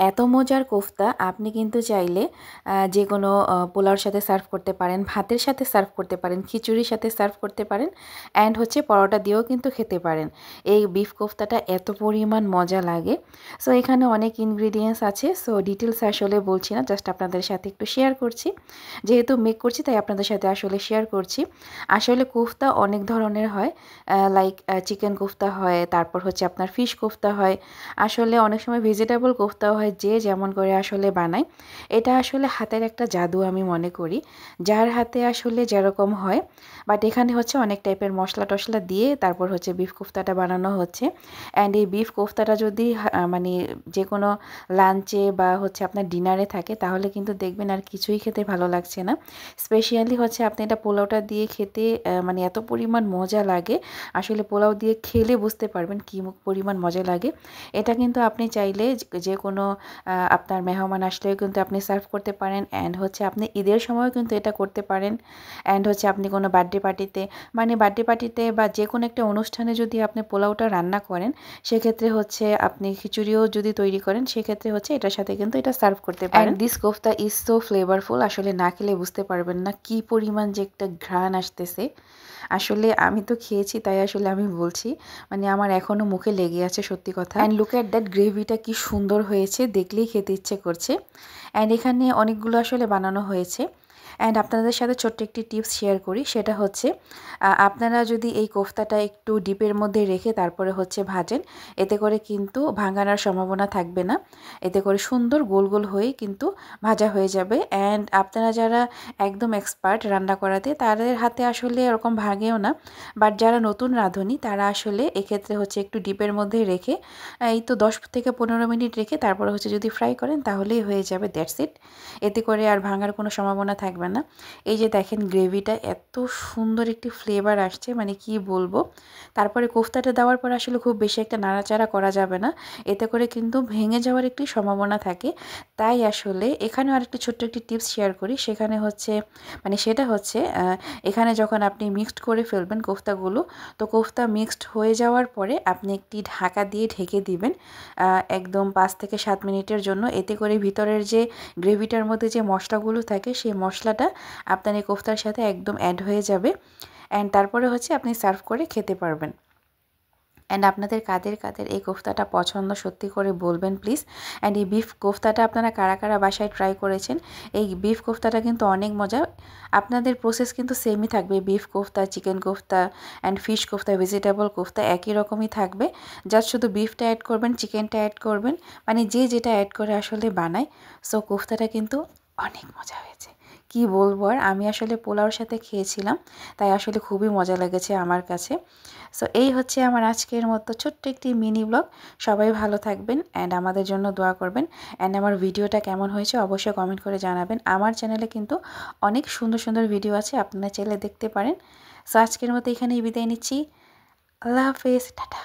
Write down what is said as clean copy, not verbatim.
এত মজার কোফতা আপনি কিন্তু চাইলে যে কোনো পোলাওর সাথে সার্ভ করতে পারেন, ভাতের সাথে সার্ভ করতে পারেন, খিচুড়ির সাথে সার্ভ করতে পারেন, অ্যান্ড হচ্ছে পরোটা দিয়েও কিন্তু খেতে পারেন। এই বিফ কোফতাটা এত পরিমাণ মজা লাগে। সো এখানে অনেক ইনগ্রিডিয়েন্টস আছে, সো ডিটেলস আসলে বলছি না, জাস্ট আপনাদের সাথে একটু শেয়ার করছি। যেহেতু মেক করছি তাই আপনাদের সাথে আসলে শেয়ার করছি। আসলে কোফতা অনেক ধরনের হয়, লাইক চিকেন কোফতা হয়, তারপর হচ্ছে আপনার ফিশ কোফতা হয়, আসলে অনেক সময় ভেজিটেবল কোফতাও হয়, যে যেমন করে আসলে বানায়। এটা আসলে হাতের একটা জাদু আমি মনে করি, যার হাতে আসলে যেরকম হয়। বাট এখানে হচ্ছে অনেক টাইপের মশলা টশলা দিয়ে তারপর হচ্ছে বিফ কোফতাটা বানানো হচ্ছে। অ্যান্ড এই বিফ কোফতাটা যদি মানে যে কোনো লাঞ্চে বা হচ্ছে আপনার ডিনারে থাকে তাহলে কিন্তু দেখবেন আর কিছুই খেতে ভালো লাগছে না। স্পেশালি হচ্ছে আপনি এটা পোলাওটা দিয়ে খেতে মানে এত পরিমাণ মজা লাগে, আসলে পোলাও দিয়ে খেলে বুঝতে পারবেন কী পরিমাণ মজা লাগে। এটা কিন্তু আপনি চাইলে যে কোনো আপনার মেহমান আসলেও কিন্তু আপনি সার্ভ করতে পারেন, অ্যান্ড হচ্ছে আপনি ঈদের সময়ও কিন্তু এটা করতে পারেন। অ্যান্ড হচ্ছে আপনি কোনো বার্থডে পার্টিতে বা যে কোনো একটা অনুষ্ঠানে যদি আপনি পোলাওটা রান্না করেন, সেক্ষেত্রে হচ্ছে আপনি খিচুড়িও যদি তৈরি করেন, সেক্ষেত্রে হচ্ছে এটার সাথে কিন্তু এটা সার্ভ করতে পারেন। And this kofta is so flavourful, আসলে না খেলে বুঝতে পারবেন না কী পরিমাণ যে একটা ঘ্রাণ আসতেছে। আসলে আমি তো খেয়েছি তাই আসলে আমি বলছি, মানে আমার এখনও মুখে লেগে আছে সত্যি কথা। অ্যান্ড লুক অ্যাট দ্যাট, গ্রেভিটা কি সুন্দর হয়েছে, দেখলেই খেতে ইচ্ছে করছে। অ্যান্ড এখানে অনেকগুলো আসলে বানানো হয়েছে। অ্যান্ড আপনাদের সাথে ছোট্ট একটি টিপস শেয়ার করি, সেটা হচ্ছে আপনারা যদি এই কোফতাটা একটু ডিপের মধ্যে রেখে তারপরে হচ্ছে ভাজেন, এতে করে কিন্তু ভাঙানোর সম্ভাবনা থাকবে না, এতে করে সুন্দর গোল গোল হয়ে কিন্তু ভাজা হয়ে যাবে। অ্যান্ড আপনারা যারা একদম এক্সপার্ট রান্না করাতে, তাদের হাতে আসলে এরকম ভাঙেও না, বাট যারা নতুন রাঁধুনি তারা আসলে এক্ষেত্রে হচ্ছে একটু ডিপের মধ্যে রেখে এই তো 10 থেকে 15 মিনিট রেখে তারপরে হচ্ছে যদি ফ্রাই করেন তাহলেই হয়ে যাবে, দ্যাটস ইট। এতে করে আর ভাঙার কোনো সম্ভাবনা থাকবে না। এই যে দেখেন গ্রেভিটা এত সুন্দর একটি ফ্লেভার আসছে, মানে কি বলবো। তারপরে কোফতাটা দেওয়ার পর আসলে খুব বেশি একটা নাড়াচাড়া করা যাবে না, এতে করে কিন্তু ভেঙে যাওয়ার একটি সম্ভাবনা থাকে। তাই আসলে এখানেও আরেকটি ছোট্ট একটি টিপস শেয়ার করি, সেখানে হচ্ছে মানে সেটা হচ্ছে এখানে যখন আপনি মিক্সড করে ফেলবেন কোফতাগুলো, তো কোফতা মিক্সড হয়ে যাওয়ার পরে আপনি একটি ঢাকা দিয়ে ঢেকে দিবেন একদম 5 থেকে 7 মিনিটের জন্য। এতে করে ভিতরের যে গ্রেভিটার মধ্যে যে মশলাগুলো থাকে সেই মশলাটা আপনার এই কোফতার সাথে একদম অ্যাড হয়ে যাবে। অ্যান্ড তারপরে হচ্ছে আপনি সার্ভ করে খেতে পারবেন। অ্যান্ড আপনাদের কাদের কাদের এই কোফতাটা পছন্দ সত্যি করে বলবেন প্লিজ। অ্যান্ড এই বিফ কোফতাটা আপনারা কারা কারা বাসায় ট্রাই করেছেন, এই বিফ কোফতাটা কিন্তু অনেক মজা। আপনাদের প্রসেস কিন্তু সেমই থাকবে, beef kofta, chicken kofta and fish kofta, vegetable kofta একই রকমই থাকবে। জাস্ট শুধু বিফটা অ্যাড করবেন, চিকেনটা অ্যাড করবেন, মানে যে যেটা অ্যাড করে আসলে বানায়। সো কোফতাটা কিন্তু অনেক মজা হয়েছে, কি বলবো আর। আমি আসলে পোলাওর সাথে খেয়েছিলাম, তাই আসলে খুবই মজা লেগেছে আমার কাছে। সো এই হচ্ছে আমার আজকের মতো ছোট্ট একটি মিনি ব্লগ। সবাই ভালো থাকবেন অ্যান্ড আমাদের জন্য দোয়া করবেন। অ্যান্ড আমার ভিডিওটা কেমন হয়েছে অবশ্যই কমেন্ট করে জানাবেন। আমার চ্যানেলে কিন্তু অনেক সুন্দর সুন্দর ভিডিও আছে, আপনারা চাইলে দেখতে পারেন। সো আজকের মতো এখানেই বিদায় নিচ্ছি। আল্লাহ হাফেজ, টাটা।